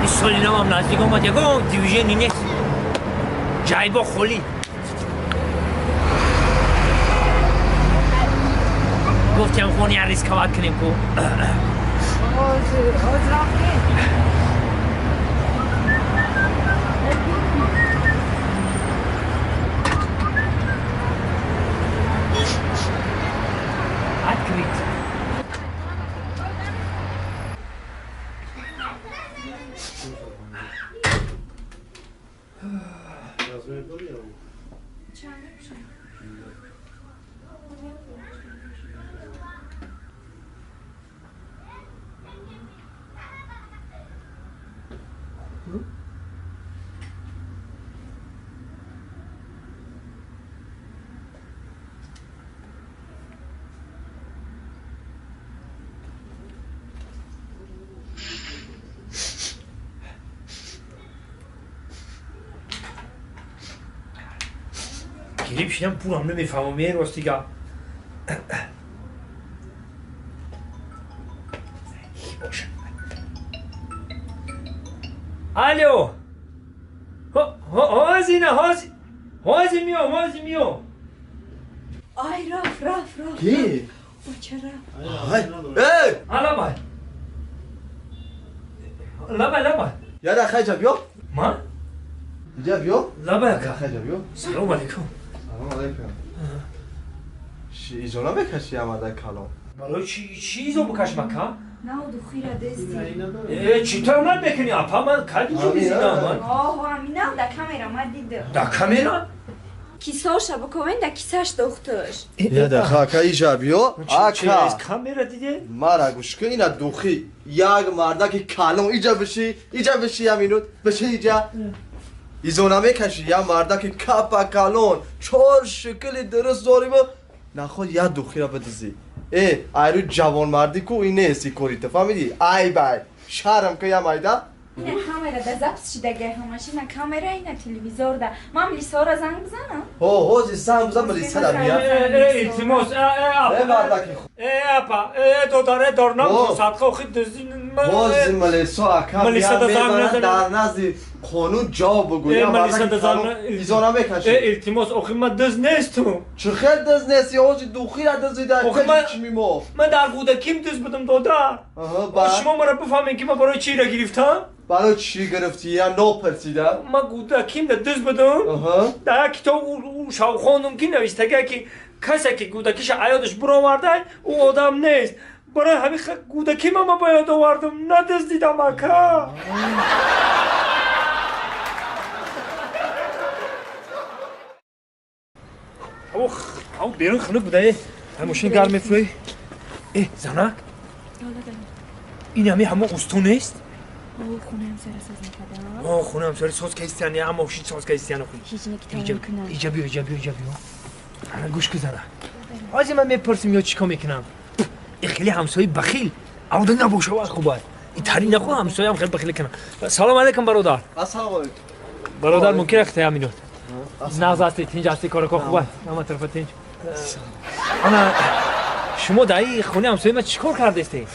سالینم هم نزدیک آمد یکم دیویژنی نیست جای با خولی گفتیم خونی هر ریز کمک کنیم کو حاضر رفتیم گیری پیشم پولم نمیفهمم میه راستیگا الو هازینه هازی میو آی رفت کی؟ با چرا؟ ای لبا یاد خیجا بیو ما؟ اینجا بیو لبا خیجا بیو سلام علیکم سلام علیکم ایجونا بکشی آمده کلام برای چیزو بکش مکا؟ نه دو خیره دستی چطور من بکنی اپا من کدی جو بیزیدم من همینم در کامera من دیدم در کامera؟ کیساشا بکنین در کیساش دخترش یاد خاکا ایجا بیو چه از آکا کامera دیده؟ مرا گوش کن اینا دوخی یک مرده که کلام ایجا بشی همینود بشه ایجا ایزونا میکشی یا مرده که کپا کلون چهار شکل درست داری با نخواد یا دوخی را بدزی ایرو جوان مردی کو اینه اسی کوریت فهمیدی؟ ای بای شرم که یا مایده اینه کامera در زبط شده گه همش اینه کامera اینه تلویزور ده من لیسا را زنگ بزنم هوزی سهم بزن ملیسه را بیا التماس مرده که خود اپا تو داره دارنام صدقه خود دزدی هوزی ملیسا اکم ملیسا بیا دا زنگ میبرن نزنه. در نزدی قانون جا بگو یا ملیسا مرده دا که زنگ کلون نزنه. ایزونا میکشی التماس آخه من دز نیستم چه خیلی دز نیستی هوزی دوخی را دزی در آخه من- کجی چی میمو من در کودکیم دز بدم داده شما مرا بفهمین که من برای چی را گرفتم برای چی گرفتی یا نو پرسیدم من کودکیم در دز بدم در کتاب او شاو خانم که نوشته که کسی که کودکیش عیادش برآورده او آدم نیست برای همین کودکی من با یاد آوردم ندزدیدم اکا او بیرون خنک بوده هموشین گرم میفروی زنک این همه استون نیست خونه هم سر ساز نکده خونه همساری ساز که ایستیانی اما شید ساز که ایستیانی خوی هیچ نکی کنم ایجا بیو انا گوش کزنه آجی من میپرسیم یا چیکار میکنم این خیلی همسایی بخیل عوده نباشه وقت خوبه این تری نخواه همسایی هم خیلی بخیل کنم سلام علیکم برادر السلام علیکم برادر ممکن اخته همینود نغز هستی تینج هستی کار خوبه اما طرف تینج انا شما در این خونه همسایی من چیکار کرده استی؟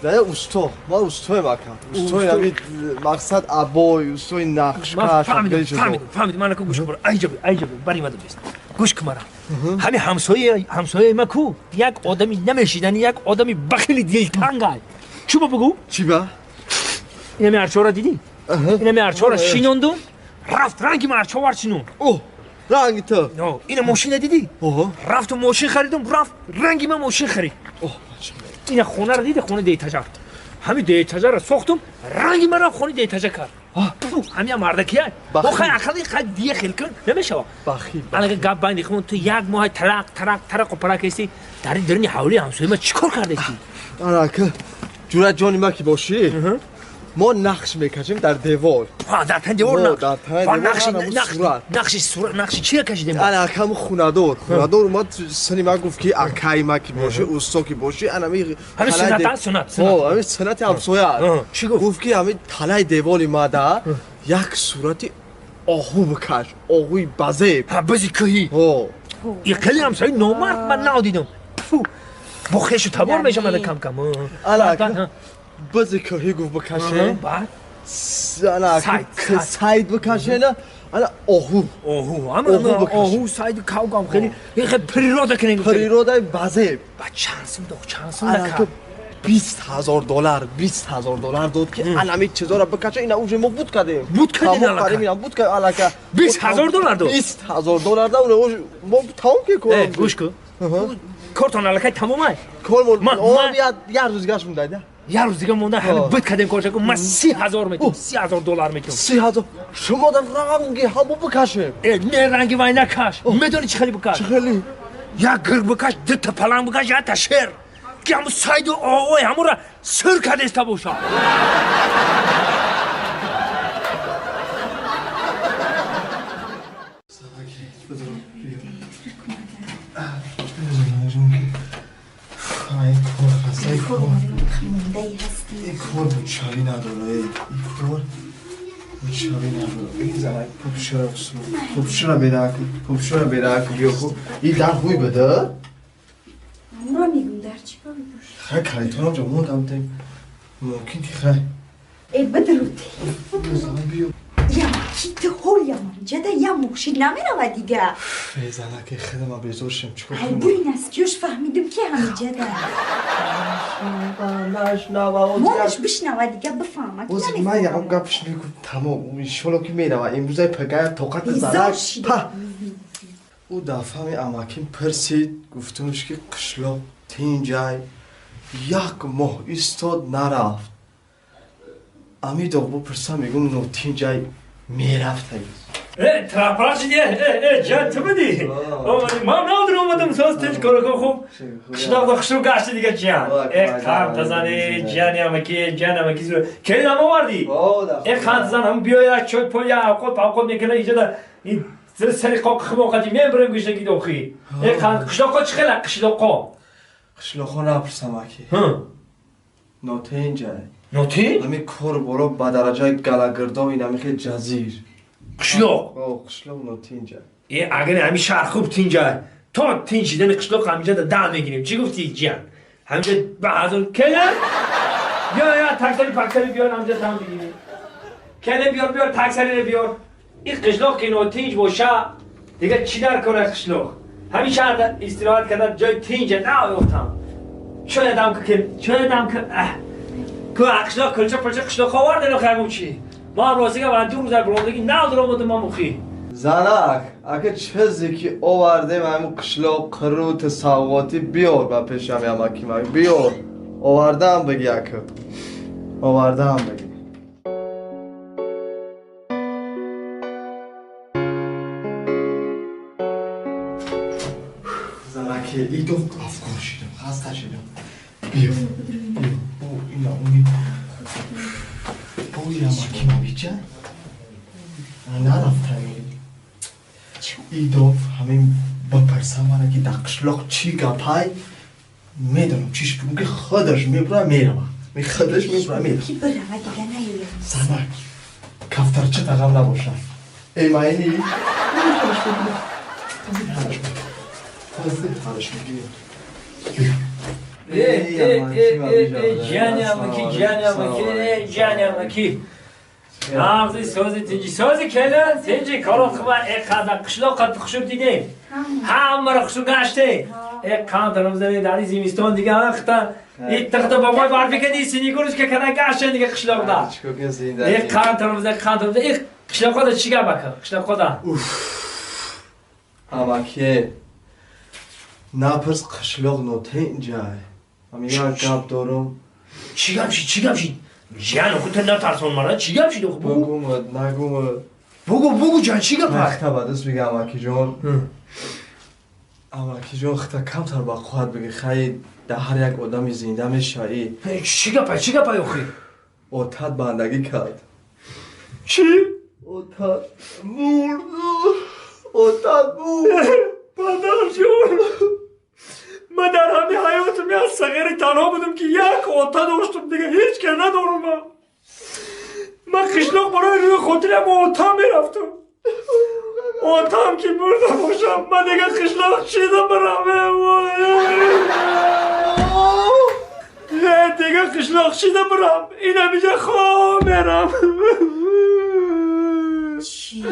نه اوستو ما اوستوی مکم اوستوی نمید مقصد عبای اوستوی نقش کش فهمیدم من اکو گوش برو ایجا بری مدو بیست گوش کمارا همین همسایه ما کو یک آدمی نمیشیدن یک آدمی بخیلی دلتنگه چوبا بگو چی با؟ این همی ارچه را دیدی؟ این همی ارچه را شینوندم رفت رنگی من ارچه ور شینون اوه رنگی تو این ماشین دیدی؟ رفت و ماشین خریدم رفت رنگی من ماشین خرید این خونه را دیدی خونه دیتاجر همین دیتاجر را ساختم رنگی من را خونه دیتاجر کرد همین مردکیه بخواه اخلی خیلی دیگه خیل کن نمیشه بخیل الان گپ بندی خون تو یک ماه ترق و پرک هستی در این درنی حولی همسایه ما چیکار کرده استی؟ آره که جورت جانی ما که باشی ما نقش میکشیم در دیوار در تن دیوار نقش چیه کشیدیم؟ انا اکم خوندور اومد سنی ما گفت که اکای ما که باشه اوستا که باشه انا همین سنت همین سنت همسایه چی گفت که همین تلای دیوار ماده یک صورتی آهو بکش آهوی بزه بزی کهی این خیلی همسایه نامرد من نادیدم با خیش و تبار میشه من کم الا بزی کهی گفت بکشه انا سعید. سعید بکشه نه انا آهو آهو آهو بکش. آهو ساید کاوگام خیلی پریرودا کنیم پریرودا بازه با چانسم دو چانسم انا نکا که $20,000 $20,000 داد که الان چیزا را بکشه اینا اوج ما بود کردیم بود کردین الان. اینا بود که الان که $20,000 داد. $20,000 داد اون ما تمام که کار گوش کن کارتون الکای تمامه کار مول من- اون یه روز گاش مونده یه روز دیگه مونده همین بد کردیم کارش کن من $30,000 میتونم $30,000 میتونم 30,000 شما در رنگی همو بکشه نه رنگی وای نکش میدونی چه خیلی بکش خیلی یا گرگ بکش دو تا پلنگ بکش یا تا شیر که همون ساید و آقای همون را سر کرده است باشم خمونده هستی این کار بود شبی نداره این کار بود شبی نداره این زنک پوپشو را بیده بیا خوب این در خوی بده اون را میگم در چی کاری باشه خیلی کاری تو نامجا موندم تیم ممکن که خیلی ای بدروتی زن بیا یا کی تو هول یا من جدا یا مخشی نمیره دیگه زنک خیلی ما بیزورشم چکو ای برین از کیوش فهمیدم که همین جدا مامش بشنوه دیگه بفهمه که اوزی من یه هم گفش میگم تمام شلو که میره و امروز پگاه توقت بیزار زنک شده او دفعه می اماکین پرسید گفتمش که قشلو تین جای یک ماه ایستاد نرفت امی دوباره پرسم میگم نو تین جای میرفت تراپراش دیگه جان تو بدی ما نادر اومدم ساز تیج کرو خوب قشنگ دخشو گشت دیگه جان کام تزانی جانی امکی زور کی نام آوردی خان تزان هم بیاید چوی پویا پاکو میکنه اینجا این سری قاق خموقتی میبرم گوشه کی دوخی خان قشلوقو چخلا قشلوقو قشلو نپرسم اکی نو تین جای نوتی امی کور برو با درجه گلاگردا و این امی خیلی جزیر قشلوق قشلو نو تین جای اگر همین شهر خوب تینجا تا تینجیدن قشلوق همینجا در میگیریم چی گفتی جان همینجا بهادر کنه یا تاکسری بیار همینجا تام بگیریم کنه بیار تاکسری بیار این قشلوق که نو تینج باشه دیگه چی در کنه قشلوق همین شهر استراحت کردن جای تینجا نه گفتم شاید هم که قشلوق کلچه پرچه قشلوق آورده نخواهیم چی ما روزی که من 2 روز برندگی نه در آمده ما مخی زنک اگه چیزی که آورده و همون قشلو قروت سوقاتی بیار با پیش همی اماکی من بیار آورده هم بگی اکه آورده هم بگی زنکی ایدو افکار شدم خسته شدم بیا اینا اونی بوی اماکی ما بیچه نرفتم ایدو همین بپرسم من که در قشلاق چی گپای میدونم چیش بگم که خودش میبره میرم خودش میبره میرم کی بره دیگه نیویم زنک کفترچه تقام نباشم ای ماینی حالش میگیم جانی امکی نافذی سازی کنه تیجی کارو خبر اقدر قشلاق قد خشور دیدیم همه را خشور گشته کام دارم زنی داری زیمیستان دیگه وقتا این تخت بابای بارفی کنی سینیگورش که کنه گشته دیگه قشلاق دا کام دارم زنی این قشلاق دا چیگه بکن قشلاق دا اما که نپرس قشلاق نوته اینجای اما یک گپ دارم چیگم شید جان خودت نترسون مرا چیگم شید بگو جان چیگه پس وقتا بعدش بگم اماکی جان اماکی جان خطا کمتر با خواهد بگی خیلی در هر یک آدمی زنده میشه چیگه پای اخی اوتاد بندگی کرد چی؟ اوتاد مرد اوتاد پدر جون من در همه حیاتم از صغیری تنها بودم که یک اوتا داشتم دیگه هیچ که ندارم من قشلاق برای روی خاطرم اوتا میرفتم اوتا هم که مرده باشم من دیگه قشلاق چیدم برم دیگه قشلاق شده برم اینا میگه خواه برم چی؟